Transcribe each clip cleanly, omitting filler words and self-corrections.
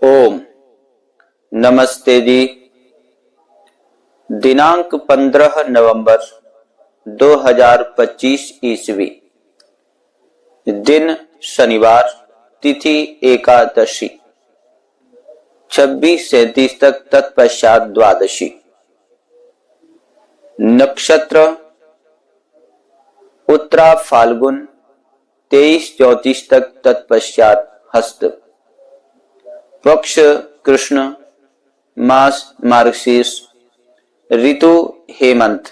ओम नमस्ते जी। दिनांक 15 नवंबर 2025 ईस्वी, दिन शनिवार, तिथि एकादशी, 26:37 तक तत्पश्चात द्वादशी, नक्षत्र उत्तरा फाल्गुन 23:34 तक तत्पश्चात हस्त, पक्ष कृष्ण, मास मार्गशीर्ष, ऋतु हेमंत,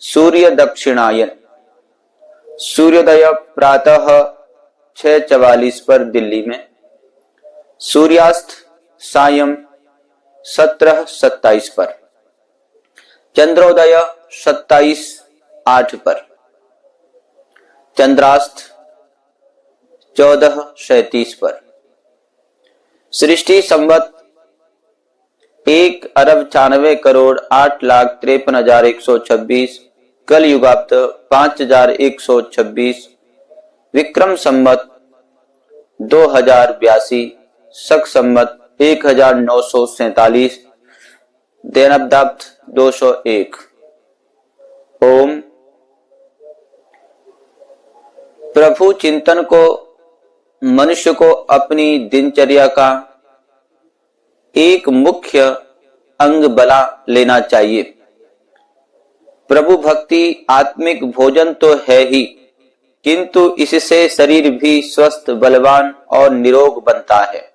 सूर्य दक्षिणायन, सूर्योदय प्रातः 6:44 पर दिल्ली में, सूर्यास्त सायं 17:27 पर, चंद्रोदय 27:08 पर, चंद्रास्त 14:37 पर। सृष्टि संवत 1,94,08,53,126, कल युगाब्द 5,126, विक्रम संवत 2082, शक संवत 1947, दैनवदाब्द 201। ओम। प्रभु चिंतन को मनुष्य को अपनी दिनचर्या का एक मुख्य अंग बना लेना चाहिए। प्रभु भक्ति आत्मिक भोजन तो है ही, किंतु इससे शरीर भी स्वस्थ, बलवान और निरोग बनता है।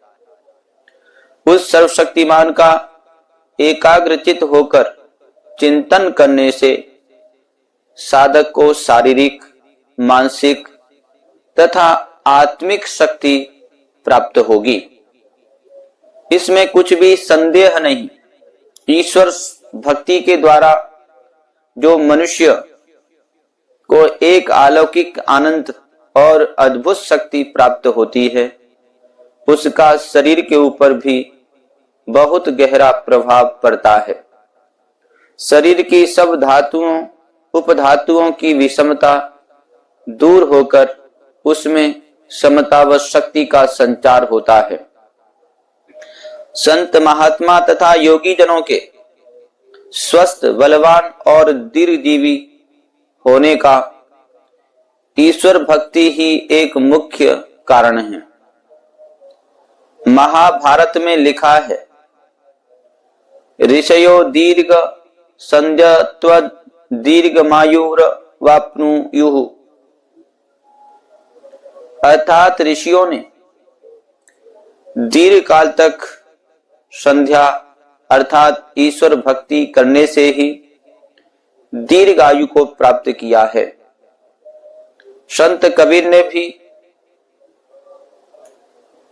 उस सर्वशक्तिमान का एकाग्रचित होकर चिंतन करने से साधक को शारीरिक, मानसिक तथा आत्मिक शक्ति प्राप्त होगी। इसमें कुछ भी संदेह नहीं। ईश्वर भक्ति के द्वारा जो मनुष्य को एक अलौकिक आनंद और अद्भुत शक्ति प्राप्त होती है, उसका शरीर के ऊपर भी बहुत गहरा प्रभाव पड़ता है। शरीर की सब धातुओं, उपधातुओं की विषमता दूर होकर उसमें समता व शक्ति का संचार होता है। संत महात्मा तथा योगी जनों के स्वस्थ, बलवान और दीर्घजीवी होने का ईश्वर भक्ति ही एक मुख्य कारण है। महाभारत में लिखा है, ऋषयो दीर्घ संजत्व दीर्घमायुर वाप्नुयुः, अर्थात ऋषियों ने दीर्घ काल तक संध्या अर्थात ईश्वर भक्ति करने से ही दीर्घ आयु को प्राप्त किया है। संत कबीर ने भी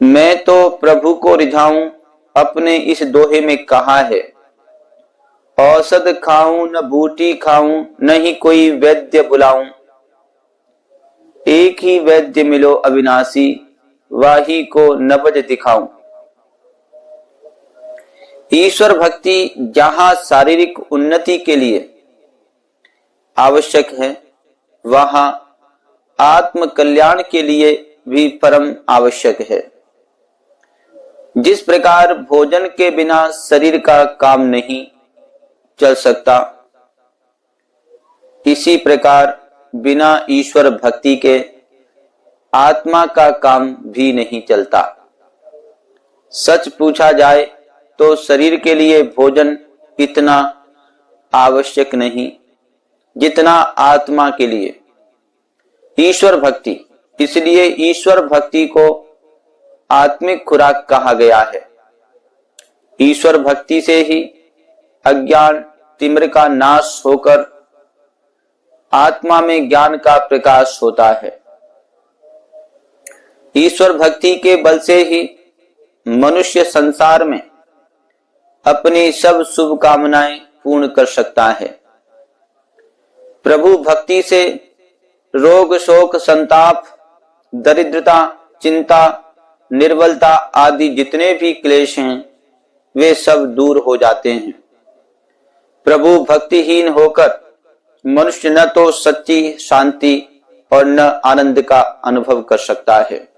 मैं तो प्रभु को रिझाऊं अपने इस दोहे में कहा है, औषध खाऊं न बूटी खाऊं, नहीं कोई वैद्य बुलाऊं, एक ही वैद्य मिलो अविनाशी, वाही को नबज दिखाऊं। ईश्वर भक्ति जहां शारीरिक उन्नति के लिए आवश्यक है, वहां आत्म कल्याण के लिए भी परम आवश्यक है। जिस प्रकार भोजन के बिना शरीर का काम नहीं चल सकता, इसी प्रकार बिना ईश्वर भक्ति के आत्मा का काम भी नहीं चलता। सच पूछा जाए तो शरीर के लिए भोजन इतना आवश्यक नहीं जितना आत्मा के लिए ईश्वर भक्ति। इसलिए ईश्वर भक्ति को आत्मिक खुराक कहा गया है। ईश्वर भक्ति से ही अज्ञान तिमिर का नाश होकर आत्मा में ज्ञान का प्रकाश होता है। ईश्वर भक्ति के बल से ही मनुष्य संसार में अपनी सब शुभ कामनाएं पूर्ण कर सकता है। प्रभु भक्ति से रोग, शोक, संताप, दरिद्रता, चिंता, निर्बलता आदि जितने भी क्लेश हैं, वे सब दूर हो जाते हैं। प्रभु भक्तिहीन होकर मनुष्य न तो सच्ची शांति और न आनंद का अनुभव कर सकता है,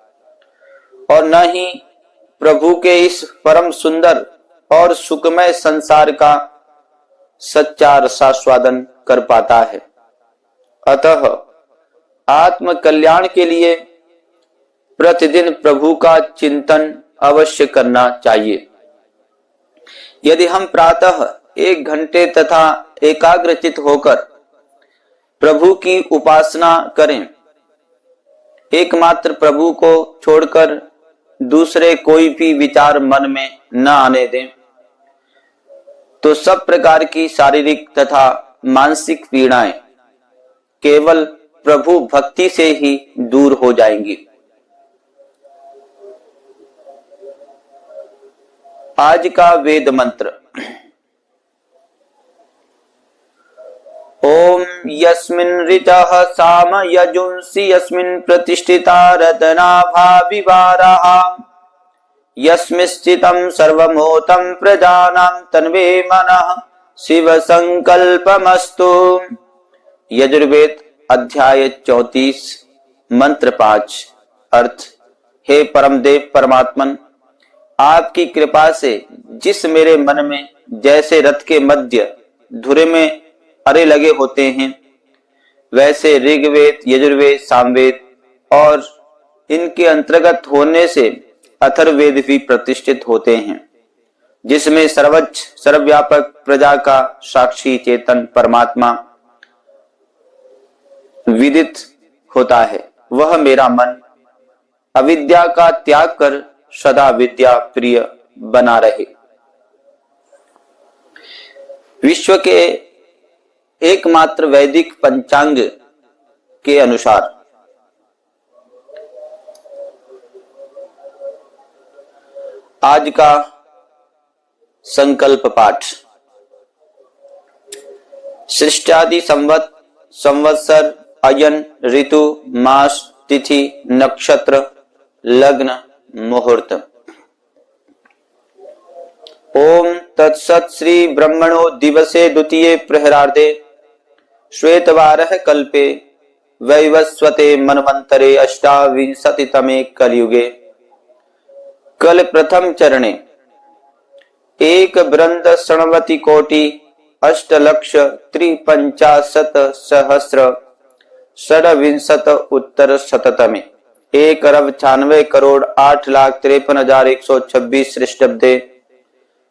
और न ही प्रभु के इस परम सुंदर और सुखमय संसार का सच्चा रसास्वादन कर पाता है। अतः आत्म कल्याण के लिए प्रतिदिन प्रभु का चिंतन अवश्य करना चाहिए। यदि हम प्रातः 1 घंटे तथा एकाग्रचित होकर प्रभु की उपासना करें, एकमात्र प्रभु को छोड़कर दूसरे कोई भी विचार मन में न आने दें, तो सब प्रकार की शारीरिक तथा मानसिक पीड़ाएं केवल प्रभु भक्ति से ही दूर हो जाएंगी। आज का वेद मंत्र। ओम यस्मिन् ऋचः साम यजुंसि यस्मिन् प्रतिष्ठिता रत्नाभा विवाराः यस्मिंश्चितं सर्वमोतं प्रजानां तन्वे मनः शिव संकल्पमस्तु। यजुर्वेद अध्याय 34 मंत्र 5। अर्थ, हे परमदेव परमात्मन, आपकी कृपा से जिस मेरे मन में जैसे रथ के मध्य धुरे में अरे लगे होते हैं, वैसे ऋग्वेद, यजुर्वेद, सामवेद और इनके अंतर्गत होने से अथर्ववेद भी प्रतिष्ठित होते हैं, जिसमें सर्वोच्च सर्वव्यापक प्रजा का साक्षी चेतन परमात्मा विदित होता है। वह मेरा मन अविद्या का त्याग कर सदा विद्या प्रिय बना रहे। विश्व के एकमात्र वैदिक पंचांग के अनुसार आज का संकल्प पाठ। सृष्टादि संवत्सर, अयन, ऋतु, मास, तिथि, नक्षत्र, लग्न, मुहूर्त। ओम तत्सत। श्री ब्रह्मणो दिवसे द्वितीये प्रहरार्धे श्वेतवारः कल्पे वैवस्वते मनवंतरे अष्टाविंशतितमे कलयुगे कल प्रथम चरणे एक वृंद षण्वति कोटि अष्टलक्ष त्रिपंचाशत सहस्र षड्विंशत उत्तर शततमे 1,96,08,53,126 ख्रीष्टाब्दे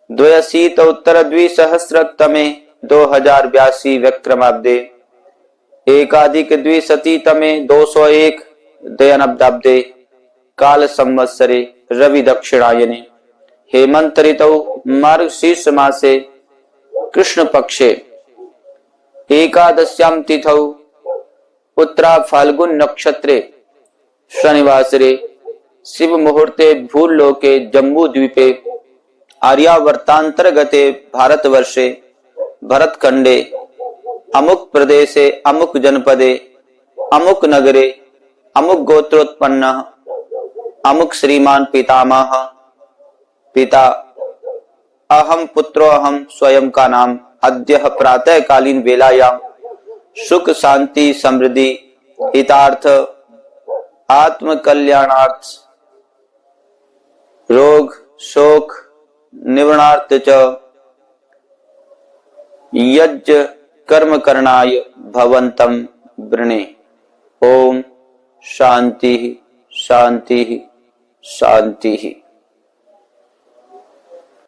द्व्यशीत उत्तर द्विसहस्रतमे 2082 विक्रमाब्दे एकाधिक द्विशतीतमे 201 दयानब्दाब्दे काल संवत्सरे रवि दक्षिणायने हेमंत ऋतौ मार्गशीर्ष मासे कृष्ण पक्षे एकादश्यां तिथौ उत्तरा फाल्गुन नक्षत्रे शनिवासरे शिव मुहूर्ते भूलोके जम्बू द्वीपे आर्यावर्तांतर्गते भारतवर्षे भरतखंडे अमुक प्रदेशे अमुक जनपदे अमुक नगरे अमुक गोत्रोत्पन्न अमुक श्रीमान पितामह पिता अहम पुत्रो अहम स्वयं का नाम अद्य प्रातः कालीन वेलायाम सुख शांति समृद्धि हितार्थ आत्म कल्याणार्थ रोग शोक निवारणार्थ च यज्ञ कर्म करणाय भवन्तं वृणे। ओम शांति शांति शांति।